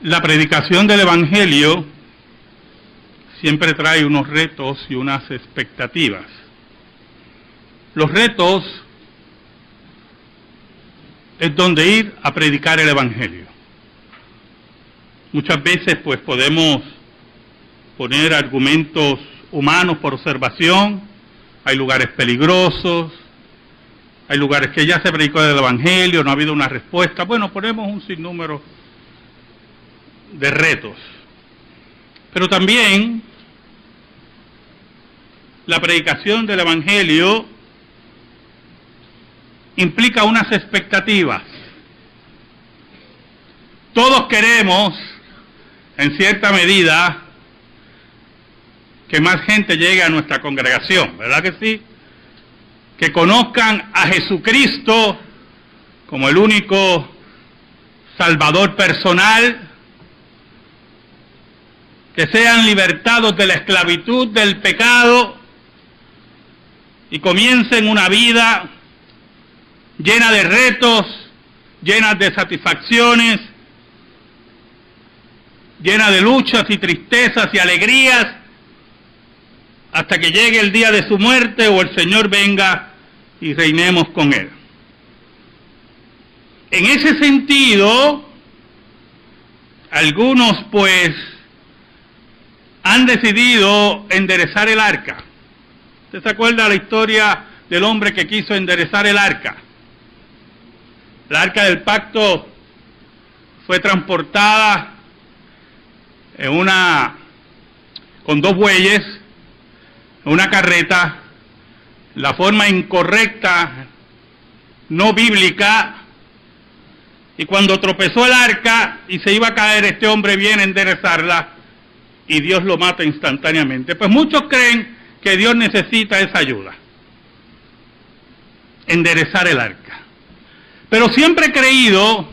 La predicación del Evangelio siempre trae unos retos y unas expectativas. Los retos es donde ir a predicar el Evangelio. Muchas veces pues podemos poner argumentos humanos por observación, hay lugares peligrosos, hay lugares que ya se predicó el Evangelio, no ha habido una respuesta. Bueno, ponemos un sinnúmero de retos. Pero también la predicación del Evangelio implica unas expectativas. Todos queremos, en cierta medida, que más gente llegue a nuestra congregación, ¿verdad que sí? Que conozcan a Jesucristo como el único Salvador personal, que sean libertados de la esclavitud del pecado y comiencen una vida llena de retos, llena de satisfacciones, llena de luchas y tristezas y alegrías, hasta que llegue el día de su muerte o el Señor venga y reinemos con Él. En ese sentido, algunos pues han decidido enderezar el arca. ¿Usted se acuerda de la historia del hombre que quiso enderezar el arca? El arca del pacto fue transportada con 2 bueyes, en una carreta, la forma incorrecta, no bíblica, y cuando tropezó el arca y se iba a caer, este hombre viene a enderezarla y Dios lo mata instantáneamente. Pues muchos creen que Dios necesita esa ayuda, enderezar el arca. Pero siempre he creído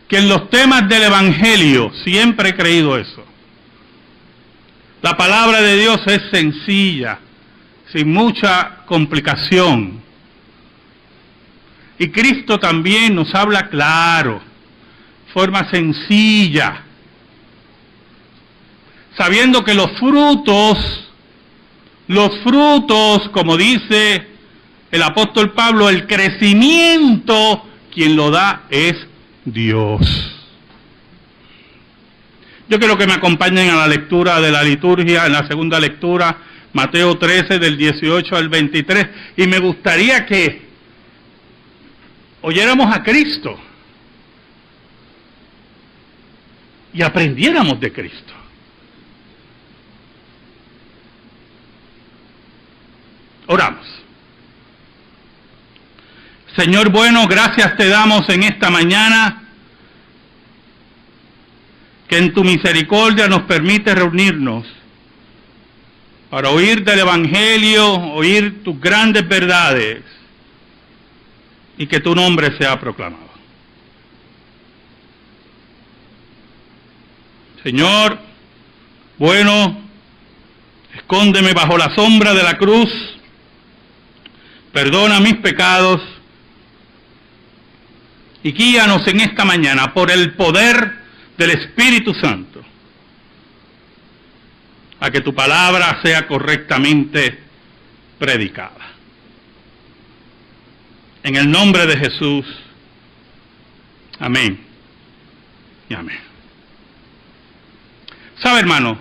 que en los temas del Evangelio, siempre he creído eso. La palabra de Dios es sencilla, sin mucha complicación. Y Cristo también nos habla claro, forma sencilla, sabiendo que los frutos, como dice el apóstol Pablo, el crecimiento, quien lo da es Dios. Yo quiero que me acompañen a la lectura de la liturgia, en la segunda lectura, Mateo 13, del 18 al 23, y me gustaría que oyéramos a Cristo y aprendiéramos de Cristo. Oramos. Señor bueno, gracias te damos en esta mañana, que en tu misericordia nos permite reunirnos para oír del Evangelio, oír tus grandes verdades y que tu nombre sea proclamado. Señor, bueno, escóndeme bajo la sombra de la cruz, perdona mis pecados y guíanos en esta mañana por el poder del Espíritu Santo, a que tu palabra sea correctamente predicada. En el nombre de Jesús, amén y amén. ¿Sabe, hermano?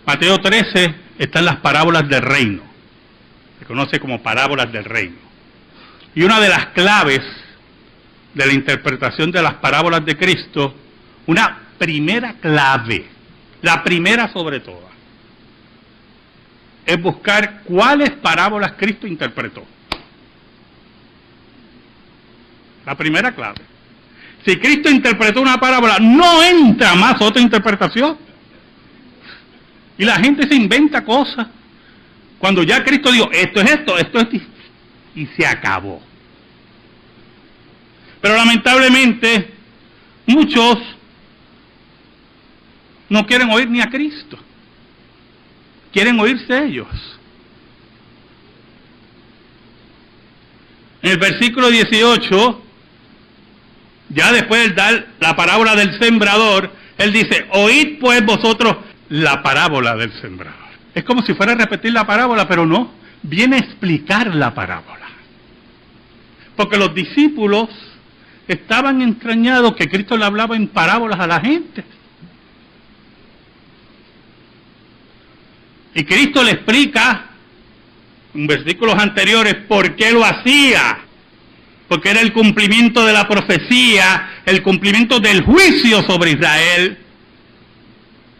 Mateo 13 están las parábolas del reino. Se conoce como parábolas del reino. Y una de las claves de la interpretación de las parábolas de Cristo, una primera clave, la primera sobre todas, es buscar cuáles parábolas Cristo interpretó. La primera clave. Si Cristo interpretó una parábola, no entra más otra interpretación. Y la gente se inventa cosas. Cuando ya Cristo dijo, esto es esto, y se acabó. Pero lamentablemente, muchos no quieren oír ni a Cristo. Quieren oírse ellos. En el versículo 18, ya después de dar la parábola del sembrador, Él dice, oíd pues vosotros la parábola del sembrador. Es como si fuera a repetir la parábola, pero no, viene a explicar la parábola. Porque los discípulos estaban extrañados que Cristo le hablaba en parábolas a la gente. Y Cristo le explica, en versículos anteriores, por qué lo hacía. Porque era el cumplimiento de la profecía, el cumplimiento del juicio sobre Israel,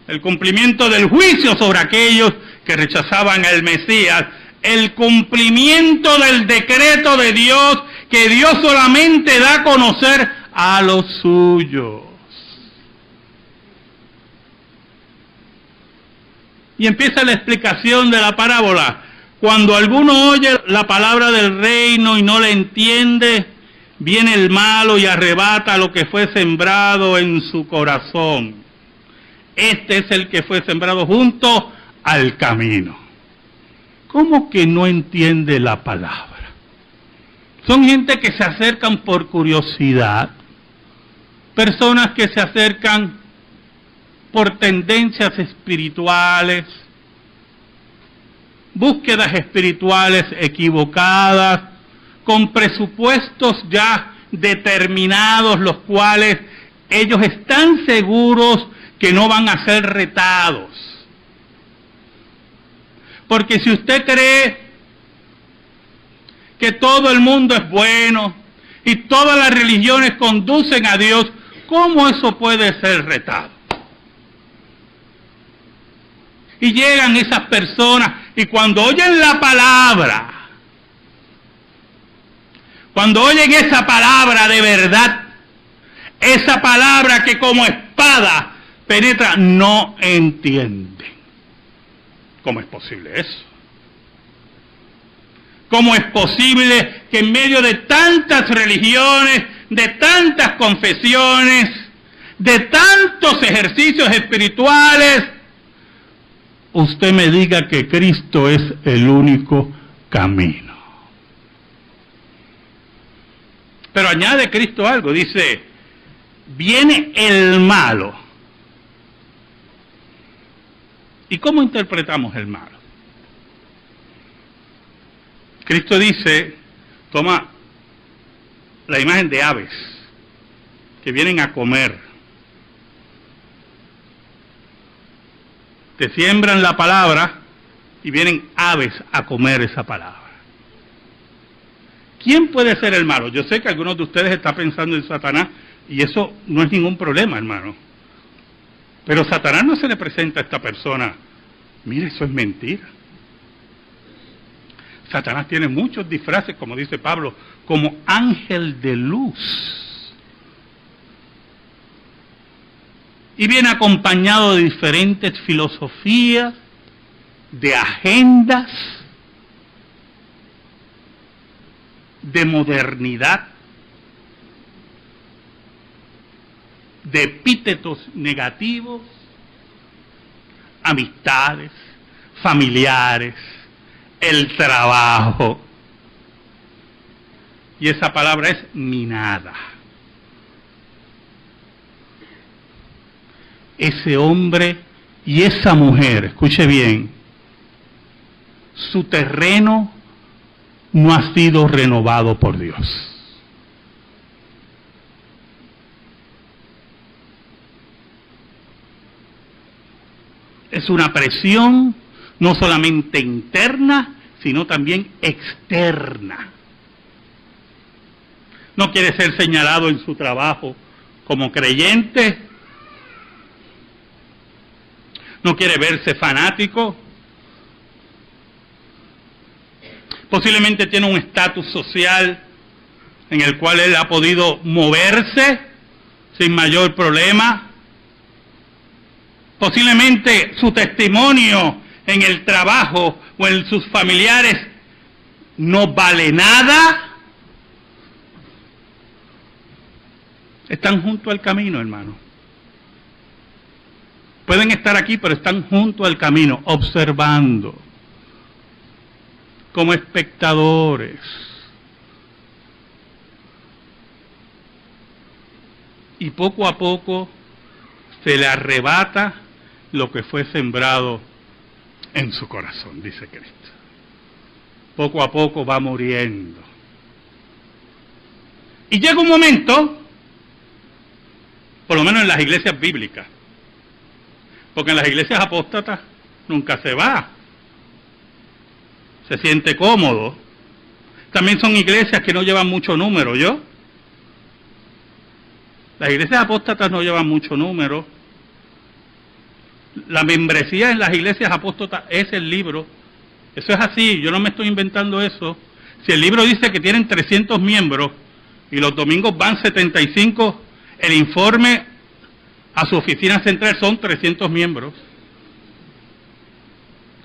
el cumplimiento del juicio sobre aquellos que rechazaban al Mesías, el cumplimiento del decreto de Dios, que Dios solamente da a conocer a los suyos. Y empieza la explicación de la parábola. Cuando alguno oye la palabra del reino y no la entiende, viene el malo y arrebata lo que fue sembrado en su corazón. Este es el que fue sembrado junto al camino. ¿Cómo que no entiende la palabra? Son gente que se acercan por curiosidad, personas que se acercan por tendencias espirituales, búsquedas espirituales equivocadas, con presupuestos ya determinados, los cuales ellos están seguros que no van a ser retados. Porque si usted cree que todo el mundo es bueno y todas las religiones conducen a Dios, ¿cómo eso puede ser retado? Y llegan esas personas y cuando oyen la palabra, cuando oyen esa palabra de verdad, esa palabra que como espada penetra, no entienden. ¿Cómo es posible eso? ¿Cómo es posible que en medio de tantas religiones, de tantas confesiones, de tantos ejercicios espirituales, usted me diga que Cristo es el único camino? Pero añade Cristo algo, dice, viene el malo. ¿Y cómo interpretamos el malo? Cristo dice, toma la imagen de aves que vienen a comer. Te siembran la palabra y vienen aves a comer esa palabra. ¿Quién puede ser el malo? Yo sé que algunos de ustedes están pensando en Satanás y eso no es ningún problema, hermano. Pero Satanás no se le presenta a esta persona, mire, eso es mentira. Satanás tiene muchos disfraces, como dice Pablo, como ángel de luz. Y viene acompañado de diferentes filosofías, de agendas, de modernidad, de epítetos negativos, amistades, familiares, el trabajo. Y esa palabra es minada. Ese hombre y esa mujer, escuche bien, su terreno no ha sido renovado por Dios. Es una presión no solamente interna, sino también externa. No quiere ser señalado en su trabajo como creyente, no quiere verse fanático, posiblemente tiene un estatus social en el cual él ha podido moverse sin mayor problema. Posiblemente su testimonio en el trabajo o en sus familiares no vale nada. Están junto al camino, hermano. Pueden estar aquí, pero están junto al camino, observando, como espectadores. Y poco a poco se le arrebata lo que fue sembrado en su corazón, dice Cristo. Poco a poco va muriendo. Y llega un momento, por lo menos en las iglesias bíblicas, porque en las iglesias apóstatas nunca se va, se siente cómodo. También son iglesias que no llevan mucho número, ¿yo? Las iglesias apóstatas no llevan mucho número. La membresía en las iglesias apóstatas es el libro. Eso es así, yo no me estoy inventando eso. Si el libro dice que tienen 300 miembros y los domingos van 75, el informe a su oficina central son 300 miembros.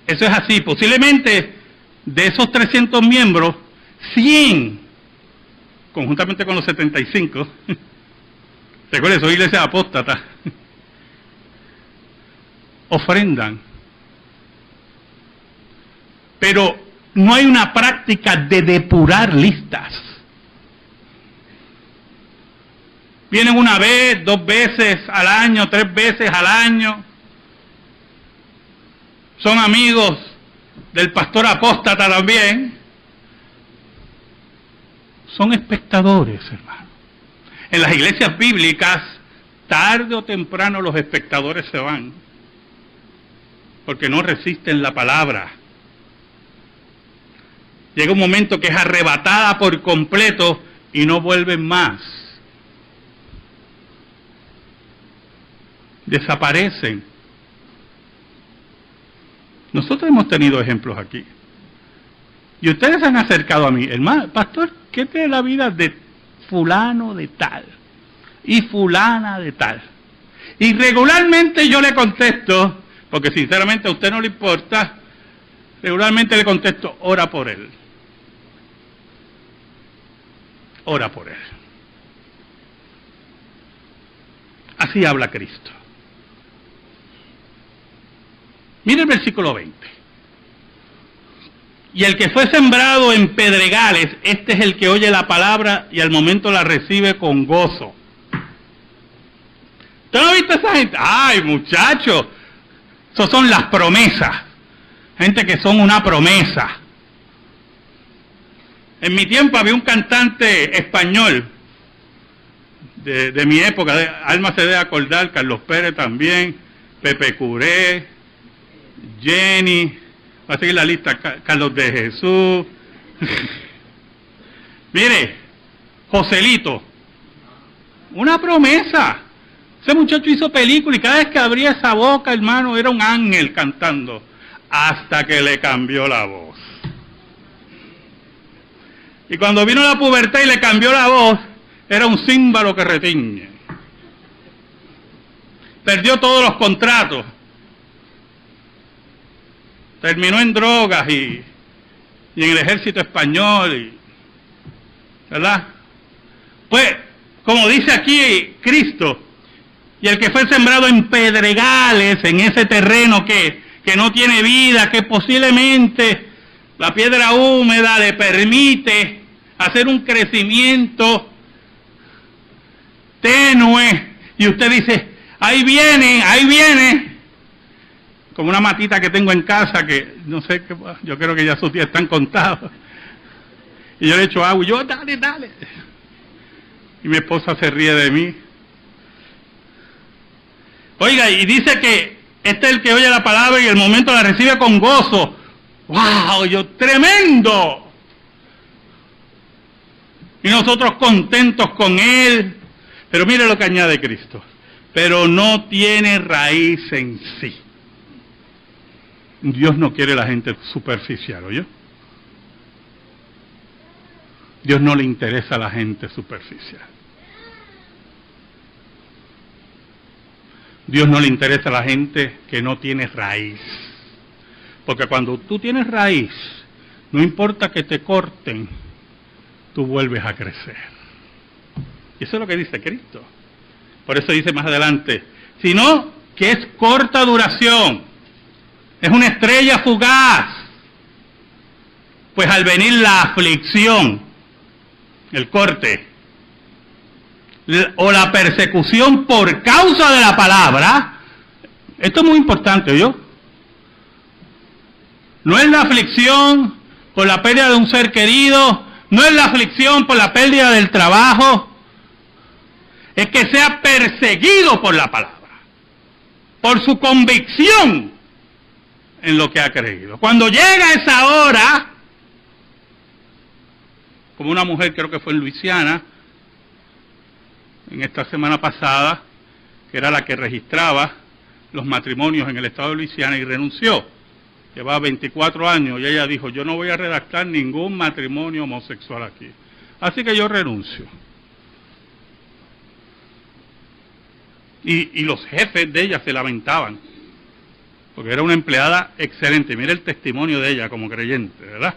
Eso es así. Posiblemente de esos 300 miembros, 100, conjuntamente con los 75, recuerden, son iglesias apóstatas, ofrendan. Pero no hay una práctica de depurar listas. Vienen una vez, 2 veces al año, 3 veces al año. Son amigos del pastor apóstata también. Son espectadores, hermano. En las iglesias bíblicas, tarde o temprano los espectadores se van, porque no resisten la palabra. Llega un momento que es arrebatada por completo y no vuelven más. Desaparecen. Nosotros hemos tenido ejemplos aquí. Y ustedes se han acercado a mí, hermano, pastor, ¿qué tiene la vida de fulano de tal? Y fulana de tal. Y regularmente yo le contesto, porque sinceramente a usted no le importa, regularmente le contesto, ora por él. Ora por él. Así habla Cristo. Mire el versículo 20. Y el que fue sembrado en pedregales, este es el que oye la palabra y al momento la recibe con gozo. ¿Usted no ha visto a esa gente? ¡Ay, muchachos! Esas son las promesas. Gente que son una promesa. En mi tiempo había un cantante español de mi época, Alma se debe acordar, Carlos Pérez también, Pepe Curé, Jenny, va a seguir la lista, Carlos de Jesús. Mire, Joselito, una promesa. Ese muchacho hizo película y cada vez que abría esa boca, hermano, era un ángel cantando, hasta que le cambió la voz. Y cuando vino la pubertad y le cambió la voz, era un címbalo que retiñe. Perdió todos los contratos. Terminó en drogas y en el ejército español. ¿Verdad? Pues, como dice aquí Cristo, y el que fue sembrado en pedregales, en ese terreno que no tiene vida, que posiblemente la piedra húmeda le permite hacer un crecimiento tenue, y usted dice, ahí viene, como una matita que tengo en casa, que no sé, yo creo que ya sus días están contados, y yo le echo agua, y yo, dale, y mi esposa se ríe de mí. Oiga, y dice que este es el que oye la palabra y el momento la recibe con gozo. ¡Wow! Yo, tremendo. Y nosotros contentos con él. Pero mire lo que añade Cristo. Pero no tiene raíz en sí. Dios no quiere la gente superficial, ¿oyó? Dios no le interesa a la gente superficial. Dios no le interesa a la gente que no tiene raíz. Porque cuando tú tienes raíz, no importa que te corten, tú vuelves a crecer. Y eso es lo que dice Cristo. Por eso dice más adelante, sino que es corta duración, es una estrella fugaz. Pues al venir la aflicción, el corte, o la persecución por causa de la palabra, esto es muy importante, ¿oyó? No es la aflicción por la pérdida de un ser querido, no es la aflicción por la pérdida del trabajo, es que sea perseguido por la palabra, por su convicción en lo que ha creído. Cuando llega esa hora, como una mujer, creo que fue en Luisiana, en esta semana pasada, que era la que registraba los matrimonios en el estado de Luisiana y renunció. Llevaba 24 años y ella dijo, yo no voy a redactar ningún matrimonio homosexual aquí. Así que yo renuncio. Y los jefes de ella se lamentaban, porque era una empleada excelente. Mira el testimonio de ella como creyente, ¿verdad?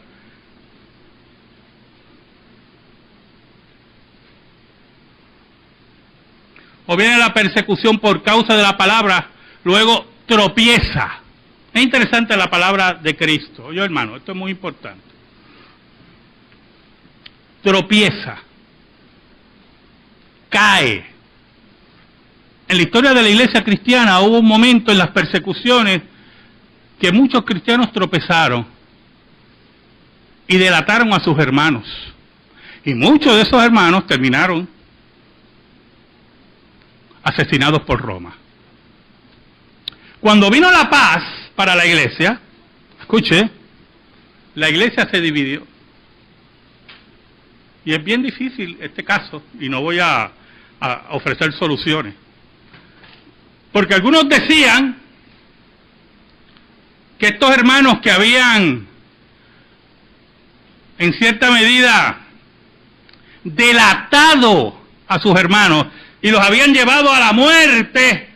O viene la persecución por causa de la palabra, luego tropieza. Es interesante la palabra de Cristo. Oye, hermano, esto es muy importante. Tropieza. Cae. En la historia de la iglesia cristiana hubo un momento en las persecuciones que muchos cristianos tropezaron y delataron a sus hermanos. Y muchos de esos hermanos terminaron asesinados por Roma. Cuando vino la paz para la iglesia, escuche, la iglesia se dividió. Y es bien difícil este caso, y no voy a ofrecer soluciones. Porque algunos decían que estos hermanos que habían, en cierta medida, delatado a sus hermanos y los habían llevado a la muerte,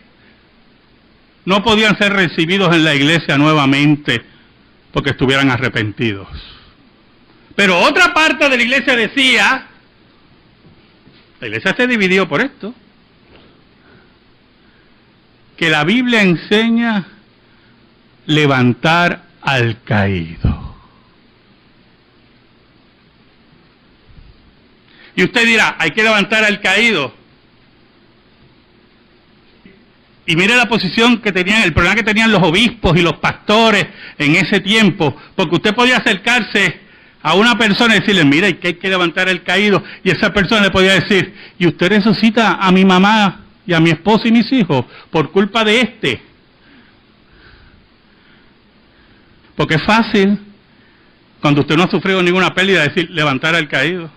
no podían ser recibidos en la iglesia nuevamente porque estuvieran arrepentidos. Pero otra parte de la iglesia decía, la iglesia se dividió por esto, que la Biblia enseña levantar al caído. Y usted dirá, hay que levantar al caído. Y mire la posición que tenían, el problema que tenían los obispos y los pastores en ese tiempo, porque usted podía acercarse a una persona y decirle, mira, hay que levantar al caído, y esa persona le podía decir, y usted resucita a mi mamá y a mi esposo y mis hijos por culpa de este. Porque es fácil, cuando usted no ha sufrido ninguna pérdida, decir, levantar al caído.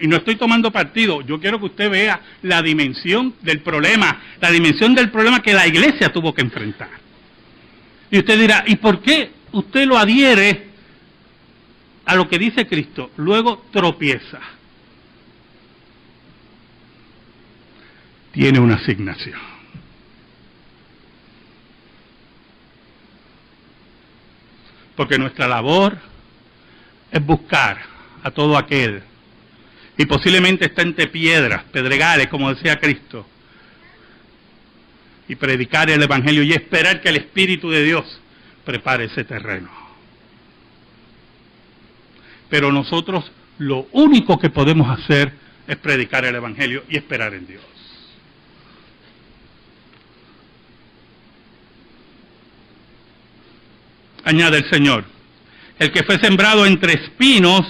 Y no estoy tomando partido, yo quiero que usted vea la dimensión del problema, que la iglesia tuvo que enfrentar. Y usted dirá, ¿y por qué usted lo adhiere a lo que dice Cristo? Luego tropieza. Tiene una asignación. Porque nuestra labor es buscar a todo aquel, y posiblemente está entre piedras, pedregales, como decía Cristo, y predicar el Evangelio y esperar que el Espíritu de Dios prepare ese terreno. Pero nosotros lo único que podemos hacer es predicar el Evangelio y esperar en Dios. Añade el Señor, el que fue sembrado entre espinos,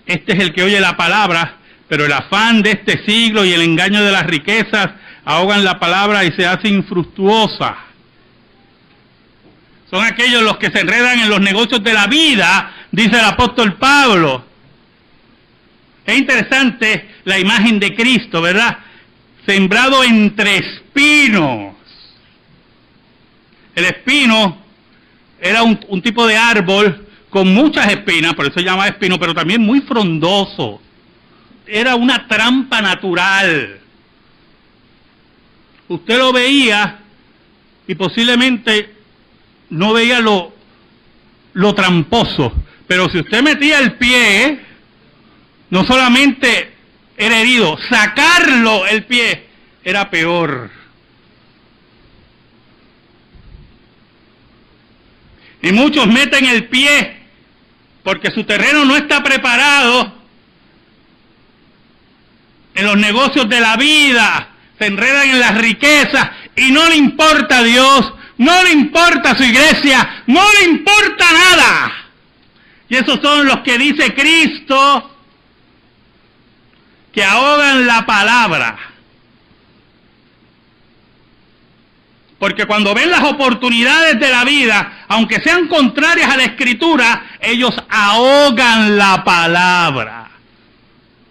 este es el que oye la palabra, pero el afán de este siglo y el engaño de las riquezas ahogan la palabra y se hace infructuosa. Son aquellos los que se enredan en los negocios de la vida, dice el apóstol Pablo. Es interesante la imagen de Cristo, ¿verdad? Sembrado entre espinos. El espino era un tipo de árbol con muchas espinas, por eso se llama espino, pero también muy frondoso. Era una trampa natural. Usted lo veía y posiblemente no veía lo tramposo, pero si usted metía el pie, no solamente era herido, sacarlo el pie era peor. Y muchos meten el pie porque su terreno no está preparado en los negocios de la vida, se enredan en las riquezas y no le importa a Dios, no le importa a su iglesia, no le importa nada. Y esos son los que dice Cristo que ahogan la palabra. Porque cuando ven las oportunidades de la vida, aunque sean contrarias a la Escritura, ellos ahogan la palabra.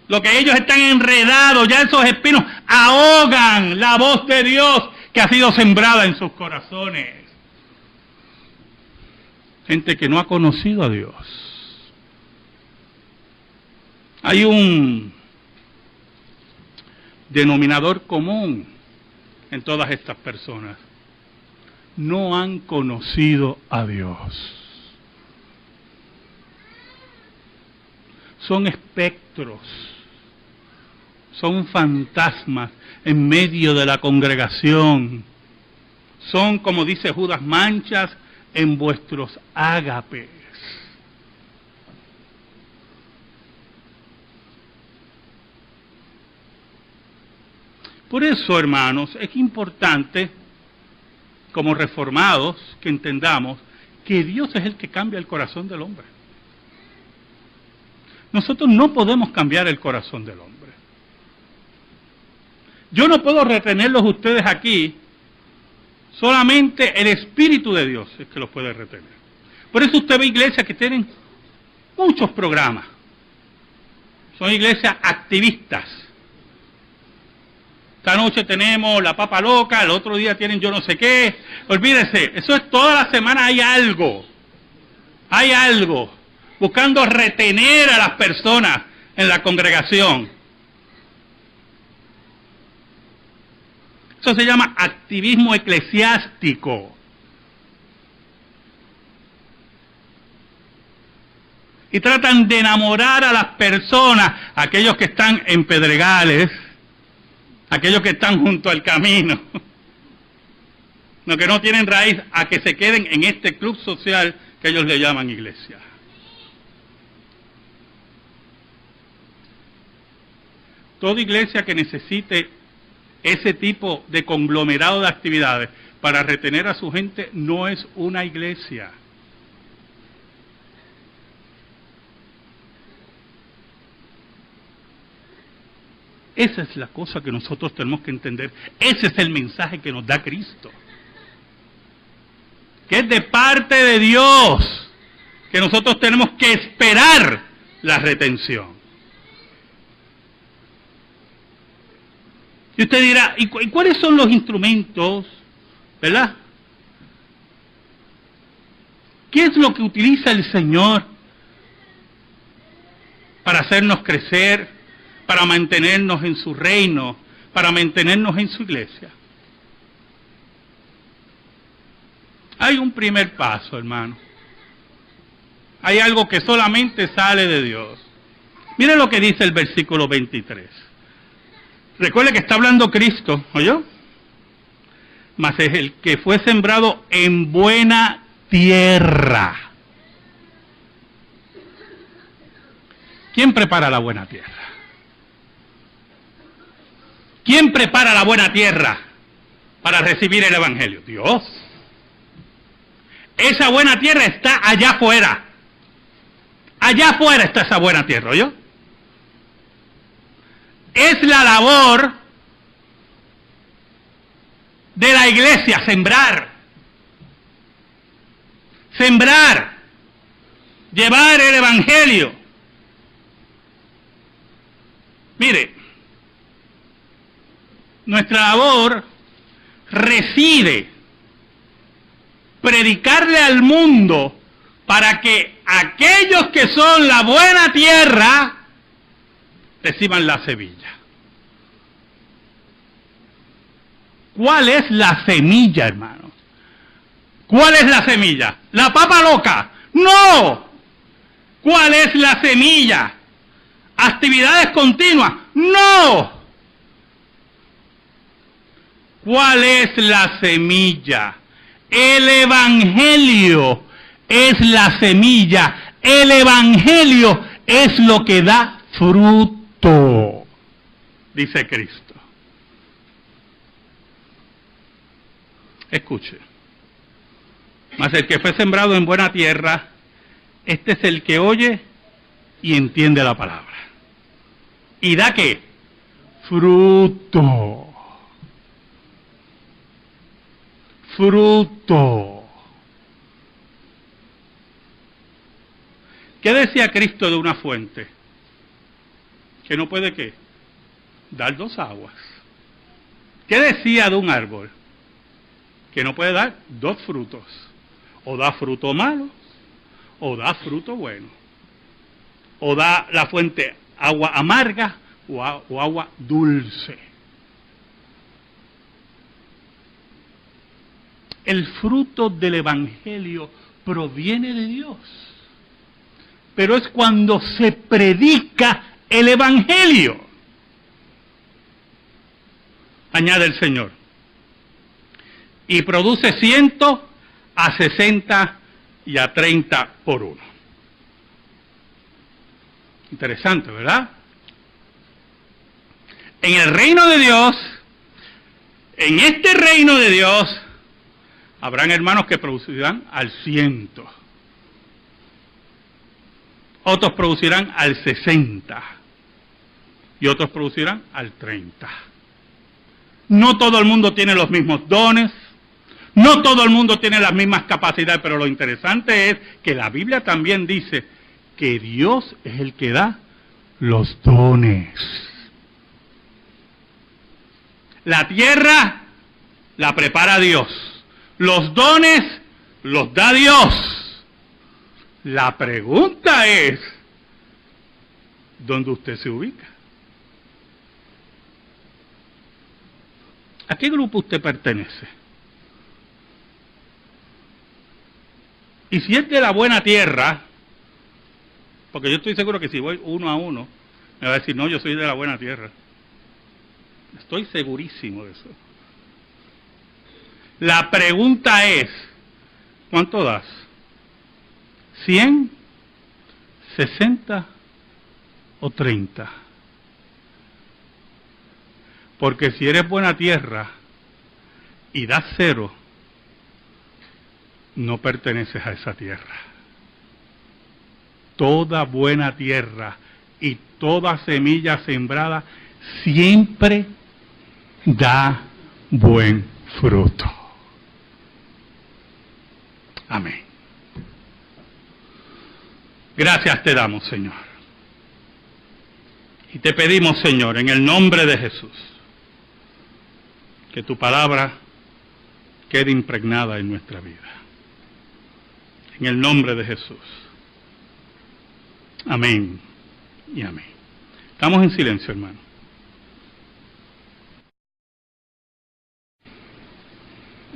Lo que ellos están enredados, ya esos espinos ahogan la voz de Dios que ha sido sembrada en sus corazones. Gente que no ha conocido a Dios. Hay un denominador común en todas estas personas. No han conocido a Dios. Son espectros, son fantasmas en medio de la congregación. Son, como dice Judas, manchas en vuestros ágapes. Por eso, hermanos, es importante, como reformados, que entendamos que Dios es el que cambia el corazón del hombre. Nosotros no podemos cambiar el corazón del hombre. Yo no puedo retenerlos ustedes aquí, solamente el Espíritu de Dios es que los puede retener. Por eso usted ve iglesias que tienen muchos programas. Son iglesias activistas. Esta noche tenemos la papa loca, el otro día tienen yo no sé qué. Olvídese, eso es toda la semana hay algo. Hay algo. Buscando retener a las personas en la congregación. Eso se llama activismo eclesiástico. Y tratan de enamorar a las personas, aquellos que están en pedregales, aquellos que están junto al camino, los que no tienen raíz, a que se queden en este club social que ellos le llaman iglesia. Toda iglesia que necesite ese tipo de conglomerado de actividades para retener a su gente no es una iglesia. Esa es la cosa que nosotros tenemos que entender. Ese es el mensaje que nos da Cristo. Que es de parte de Dios que nosotros tenemos que esperar la retención. Y usted dirá, ¿y cuáles son los instrumentos? ¿Verdad? ¿Qué es lo que utiliza el Señor para hacernos crecer, para mantenernos en su reino, para mantenernos en su iglesia? Hay un primer paso, hermano. Hay algo que solamente sale de Dios. Mire lo que dice el versículo 23. Recuerde que está hablando Cristo, ¿oyó? Mas es el que fue sembrado en buena tierra. ¿Quién prepara la buena tierra? ¿Quién prepara la buena tierra para recibir el Evangelio? Dios. Esa buena tierra está allá afuera. Allá afuera está esa buena tierra, ¿oyó? Es la labor de la iglesia sembrar. Sembrar. Llevar el Evangelio. Mire, nuestra labor reside predicarle al mundo para que aquellos que son la buena tierra reciban la semilla. ¿Cuál es la semilla, hermanos? ¿Cuál es la semilla? ¿La papa loca? ¡No! ¿Cuál es la semilla? ¿Actividades continuas? ¡No! ¿Cuál es la semilla? El Evangelio es la semilla. El Evangelio es lo que da fruto. dice Cristo. Escuche. Mas el que fue sembrado en buena tierra, este es el que oye y entiende la palabra. ¿Y da qué? Fruto. Fruto. ¿Qué decía Cristo de una fuente? Que no puede, ¿qué? Dar dos aguas. ¿Qué decía de un árbol? Que no puede dar dos frutos. O da fruto malo, o da fruto bueno. O da la fuente agua amarga o agua dulce. El fruto del Evangelio proviene de Dios. Pero es cuando se predica el Evangelio. Añade el Señor. Y produce 100 a 60 y a 30 por uno. Interesante, ¿verdad? En el reino de Dios, en este reino de Dios, habrán hermanos que producirán al 100. Otros producirán al 60. Y otros producirán al 30. No todo el mundo tiene los mismos dones. No todo el mundo tiene las mismas capacidades, pero lo interesante es que la Biblia también dice que Dios es el que da los dones. La tierra la prepara Dios. Los dones los da Dios. La pregunta es, ¿dónde usted se ubica? ¿A qué grupo usted pertenece? Y si es de la buena tierra, porque yo estoy seguro que si voy uno a uno, me va a decir, no, yo soy de la buena tierra. Estoy segurísimo de eso. La pregunta es, ¿cuánto das? ¿100, 60 o 30? Porque si eres buena tierra y das 0, no perteneces a esa tierra. Toda buena tierra y toda semilla sembrada siempre da buen fruto. Amén. Gracias te damos, Señor. Y te pedimos, Señor, en el nombre de Jesús, que tu palabra quede impregnada en nuestra vida. En el nombre de Jesús. Amén y amén. Estamos en silencio, hermano.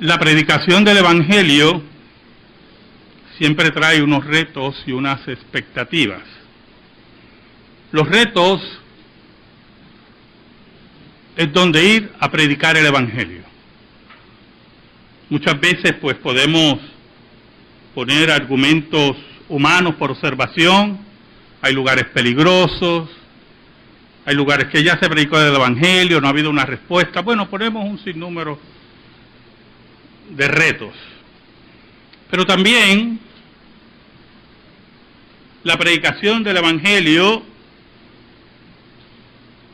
La predicación del Evangelio siempre trae unos retos y unas expectativas. Los retos es donde ir a predicar el Evangelio. Muchas veces pues podemos poner argumentos humanos por observación. Hay lugares peligrosos, hay lugares que ya se predicó el Evangelio, no ha habido una respuesta. Bueno, ponemos un sinnúmero de retos. Pero también la predicación del Evangelio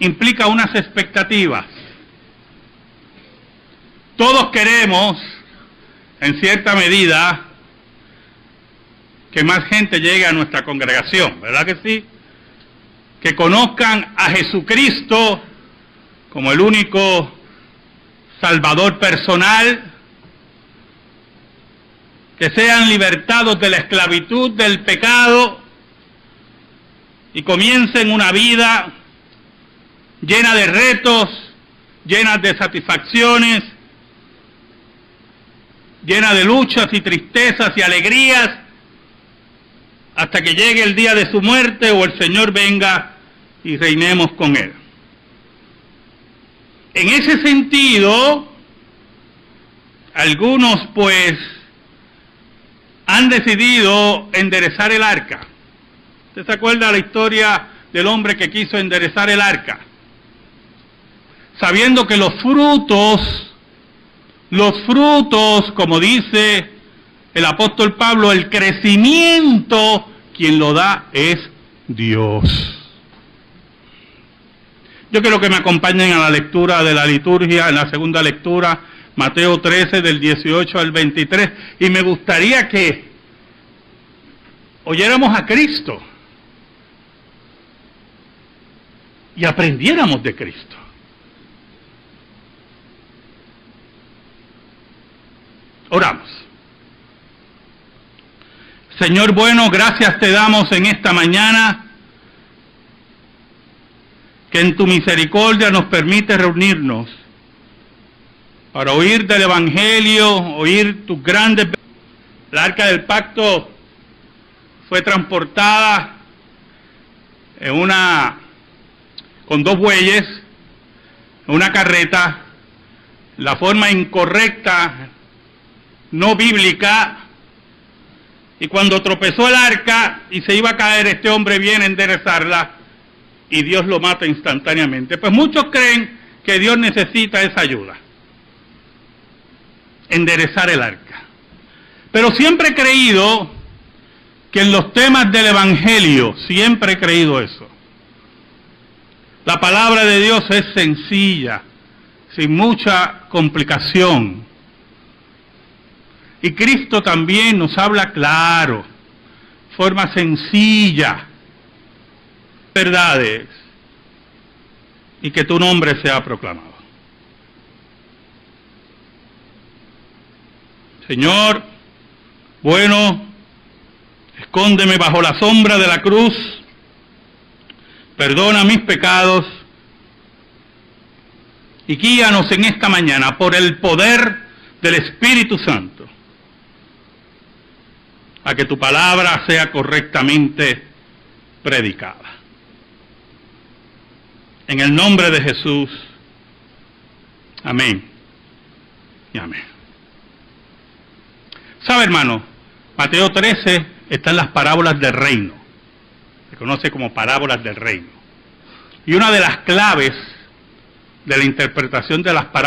implica unas expectativas. Todos queremos, en cierta medida, que más gente llegue a nuestra congregación, ¿verdad que sí? Que conozcan a Jesucristo como el único Salvador personal, que sean libertados de la esclavitud del pecado y comiencen una vida llena de retos, llena de satisfacciones, llena de luchas y tristezas y alegrías, hasta que llegue el día de su muerte o el Señor venga y reinemos con Él. En ese sentido, algunos pues han decidido enderezar el arca. ¿Usted se acuerda de la historia del hombre que quiso enderezar el arca? sabiendo que los frutos, como dice el apóstol Pablo, el crecimiento, quien lo da es Dios. Yo quiero que me acompañen a la lectura de la liturgia, en la segunda lectura, Mateo 13, del 18 al 23, y me gustaría que oyéramos a Cristo y aprendiéramos de Cristo. Oramos. Señor bueno, gracias te damos en esta mañana, que en tu misericordia nos permite reunirnos para oír del Evangelio, oír tus grandes... La arca del pacto fue transportada con 2 bueyes, en una carreta, la forma incorrecta, no bíblica, y cuando tropezó el arca y se iba a caer, este hombre viene a enderezarla y Dios lo mata instantáneamente. Pues muchos creen que Dios necesita esa ayuda, enderezar el arca. Pero siempre he creído que en los temas del Evangelio, siempre he creído eso. La palabra de Dios es sencilla, sin mucha complicación. Y Cristo también nos habla claro, forma sencilla, verdades, y que tu nombre sea proclamado. Señor, bueno, escóndeme bajo la sombra de la cruz, perdona mis pecados y guíanos en esta mañana por el poder del Espíritu Santo a que tu palabra sea correctamente predicada. En el nombre de Jesús, amén y amén. ¿Sabe, hermano? Mateo 13 están las parábolas del reino. Se conoce como parábolas del reino. Y una de las claves de la interpretación de las parábolas